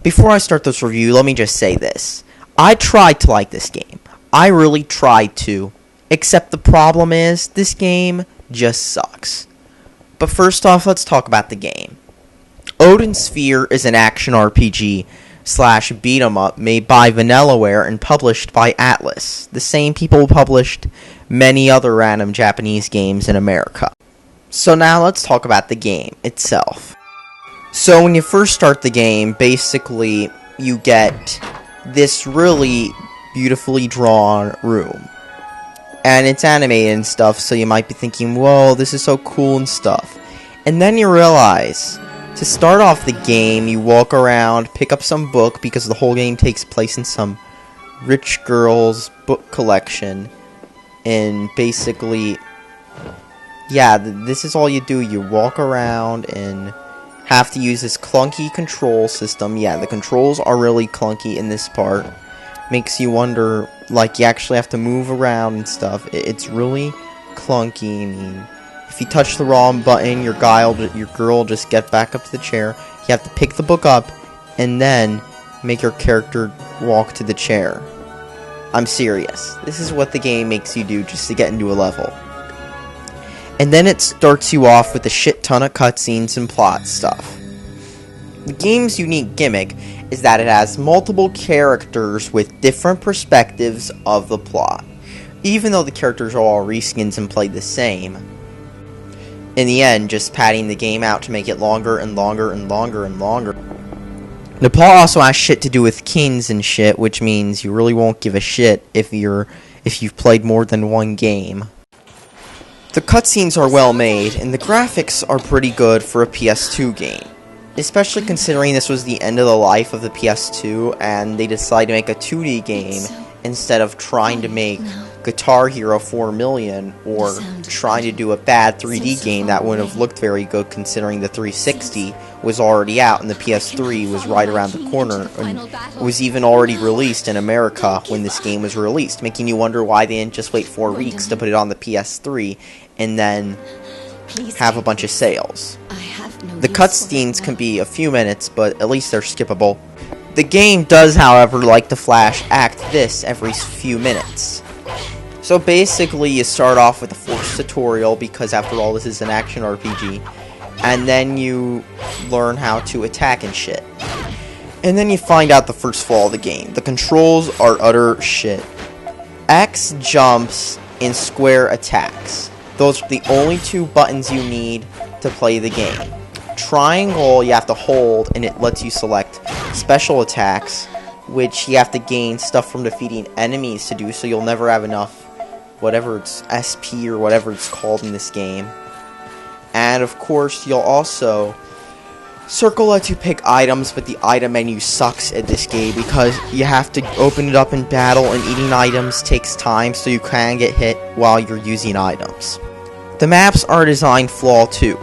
Before I start this review, let me just say this. I tried to like this game. I really tried to. Except the problem is, this game just sucks. But first off, let's talk about the game. Odin Sphere is an action RPG / beat 'em up made by Vanillaware and published by Atlas, the same people who published many other random Japanese games in America. So now let's talk about the game itself. So when you first start the game, basically you get this really beautifully drawn room. And it's animated and stuff, so you might be thinking, whoa, this is so cool and stuff. And then you realize, to start off the game, you walk around, pick up some book, because the whole game takes place in some rich girl's book collection. And basically, yeah, this is all you do. You walk around and have to use this clunky control system. Yeah, the controls are really clunky in this part. Makes you wonder, like, you actually have to move around and stuff. It's really clunky. I mean, if you touch the wrong button, your girl will just get back up to the chair. You have to pick the book up and then make your character walk to the chair. I'm serious. This is what the game makes you do just to get into a level. And then it starts you off with a shit ton of cutscenes and plot stuff. The game's unique gimmick is that it has multiple characters with different perspectives of the plot. Even though the characters are all reskins and play the same, in the end, just padding the game out to make it longer and longer and longer and longer. The plot also has shit to do with kings and shit, which means you really won't give a shit if you've played more than one game. The cutscenes are well made, and the graphics are pretty good for a PS2 game. Especially considering this was the end of the life of the PS2, and they decided to make a 2D game instead of trying to make Guitar Hero 4 Million, or trying to do a bad 3D game that wouldn't have looked very good considering the 360 was already out and the PS3 was right around the corner, and was even already released in America when this game was released, making you wonder why they didn't just wait 4 weeks to put it on the PS3 and then have a bunch of sales. The cutscenes can be a few minutes, but at least they're skippable. The game does, however, like to flash act this every few minutes. So basically, you start off with a forced tutorial, because after all, this is an action RPG, and then you learn how to attack and shit. And then you find out the first flaw of the game. The controls are utter shit. X jumps and square attacks. Those are the only 2 buttons you need to play the game. Triangle you have to hold, and it lets you select special attacks, which you have to gain stuff from defeating enemies to do, so you'll never have enough, whatever it's SP or whatever it's called in this game. And of course, you'll also circle lets you pick items, but the item menu sucks at this game because you have to open it up in battle, and eating items takes time, so you can get hit while you're using items. The maps are a design flaw too.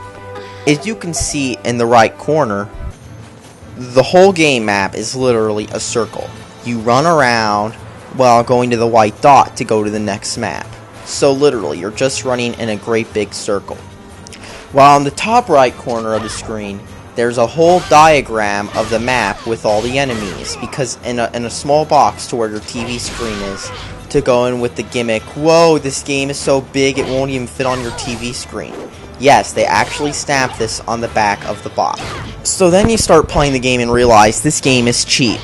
As you can see in the right corner, the whole game map is literally a circle. You run around while going to the white dot to go to the next map. So literally, you're just running in a great big circle. While in the top right corner of the screen, there's a whole diagram of the map with all the enemies, because in a small box to where your TV screen is, to go in with the gimmick, whoa, this game is so big it won't even fit on your TV screen. Yes, they actually stamped this on the back of the box. So then you start playing the game and realize this game is cheap.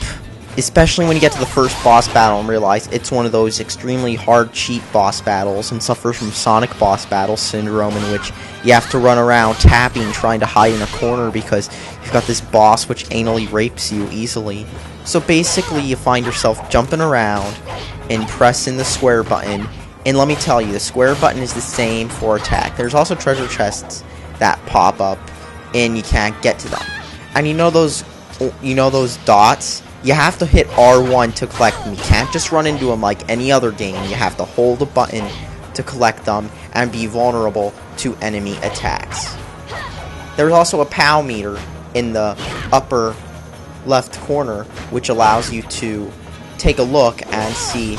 Especially when you get to the first boss battle and realize it's one of those extremely hard, cheap boss battles, and suffers from Sonic boss battle syndrome, in which you have to run around tapping, trying to hide in a corner because you've got this boss which anally rapes you easily. So basically you find yourself jumping around and pressing the square button. And let me tell you, the square button is the same for attack. There's also treasure chests that pop up, and you can't get to them. And you know those dots? You have to hit R1 to collect them. You can't just run into them like any other game. You have to hold a button to collect them and be vulnerable to enemy attacks. There's also a POW meter in the upper left corner, which allows you to take a look and see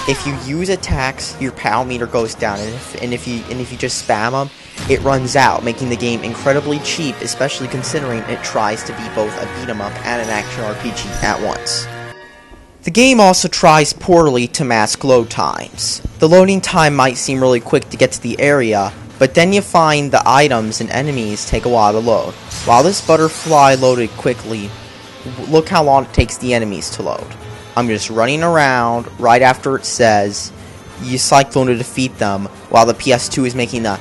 if you use attacks, your POW meter goes down, and if you just spam them, it runs out, making the game incredibly cheap, especially considering it tries to be both a beat-em-up and an action RPG at once. The game also tries poorly to mask load times. The loading time might seem really quick to get to the area, but then you find the items and enemies take a while to load. While this butterfly loaded quickly, look how long it takes the enemies to load. I'm just running around right after it says you cyclone to defeat them, while the PS2 is making the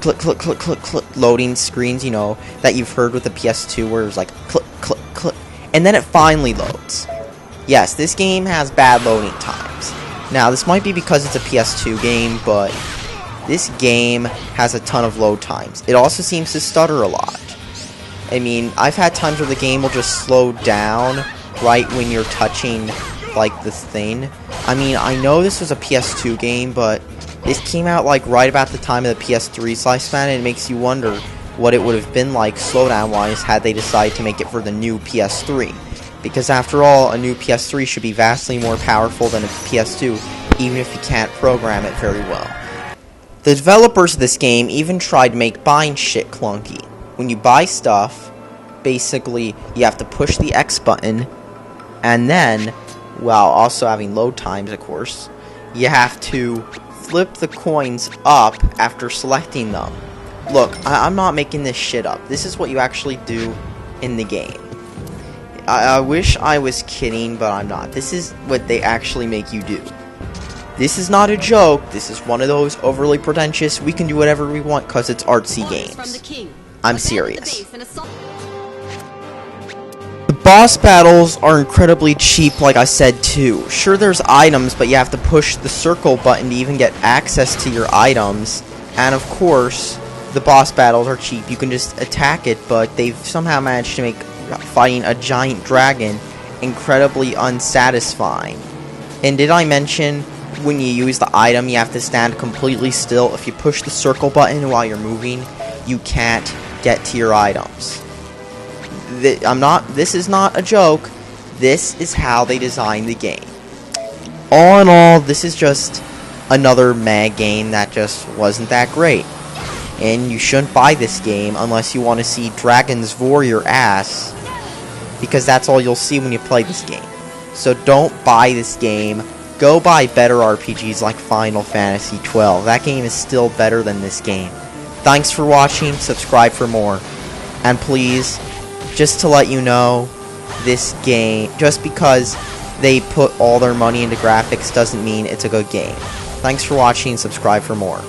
click, click, click, click, click loading screens, you know, that you've heard with the PS2 where it's like click, click, click, and then it finally loads. Yes, this game has bad loading times. Now, this might be because it's a PS2 game, but this game has a ton of load times. It also seems to stutter a lot. I mean, I've had times where the game will just slow down right when you're touching, like, the thing. I mean, I know this was a PS2 game, but this came out, like, right about the time of the PS3's lifespan, and it makes you wonder what it would have been like slowdown-wise had they decided to make it for the new PS3. Because after all, a new PS3 should be vastly more powerful than a PS2, even if you can't program it very well. The developers of this game even tried to make buying shit clunky. When you buy stuff, basically, you have to push the X button, and then, while also having load times, of course, you have to flip the coins up after selecting them. Look, I'm not making this shit up. This is what you actually do in the game. I wish I was kidding, but I'm not. This is what they actually make you do. This is not a joke. This is one of those overly pretentious, we can do whatever we want because it's artsy games. I'm serious. The boss battles are incredibly cheap, like I said too. Sure, there's items, but you have to push the circle button to even get access to your items. And of course, the boss battles are cheap. You can just attack it, but they've somehow managed to make fighting a giant dragon incredibly unsatisfying. And did I mention, when you use the item, you have to stand completely still. If you push the circle button while you're moving, you can't get to your items. This is not a joke. This is how they designed the game. All in all, this is just another meh game that just wasn't that great. And you shouldn't buy this game unless you want to see dragons vor your ass, because that's all you'll see when you play this game. So don't buy this game. Go buy better RPGs like Final Fantasy XII. That game is still better than this game. Thanks for watching. Subscribe for more. And please, just to let you know, this game, just because they put all their money into graphics doesn't mean it's a good game. Thanks for watching. Subscribe for more.